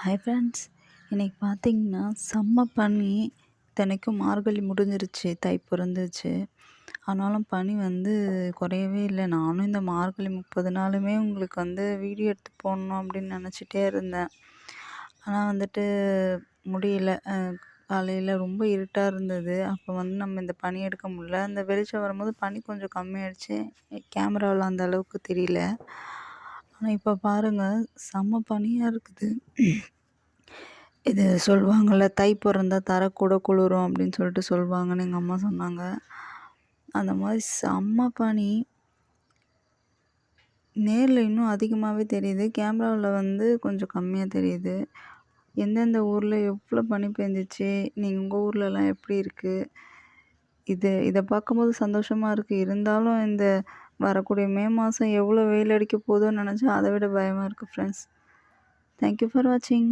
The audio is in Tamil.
Hi friends. இன்னைக்கு பார்த்தீங்கன்னா, செம்ம பனி. இத்தனைக்கும் மார்கழி முடிஞ்சிருச்சு, தை பொறந்துருச்சு. ஆனாலும் பனி குறையவே இல்ல. நானும் இந்த மார்கழி 30 நாளுமே உங்களுக்கு வீடியோ எடுத்து போடணும் அப்படின்னு நெனச்சிட்டே இருந்தேன். ஆனா முடியல. காலையில ரொம்ப இருட்டா இருந்தது. அப்போ நம்ம இந்த பனி எடுக்க முடியல. அந்த வெளிச்சம் வரும்போது பனி கொஞ்சம் கம்மியாயிடுச்சு. கேமராவுல அந்த அளவுக்கு தெரியல. ஆனா இப்போ பாருங்க, செம்ம பனியா இருக்குது. இது சொல்லுவாங்கள்ல, தை பொறந்தா தரை கூட குளிரும் அப்படின்னு சொல்லிட்டு சொல்லுவாங்கன்னு எங்கள் அம்மா சொன்னாங்க. அந்த மாதிரி செம்ம பனி. நேரில் இன்னும் அதிகமாகவே தெரியுது. கேமராவில் கொஞ்சம் கம்மியாக தெரியுது. எந்தெந்த ஊரில் எவ்வளோ பனி பெஞ்சிச்சு, நீங்கள் உங்கள் ஊர்லலாம் எப்படி இருக்குது? இதை பார்க்கும்போது சந்தோஷமாக இருக்குது. இருந்தாலும் இந்த வரக்கூடிய மே மாதம் எவ்வளோ வெயில் அடிக்க போதோன்னு நினச்சா அதை விட பயமாக இருக்குது ஃப்ரெண்ட்ஸ். தேங்க்யூ ஃபார் வாட்சிங்.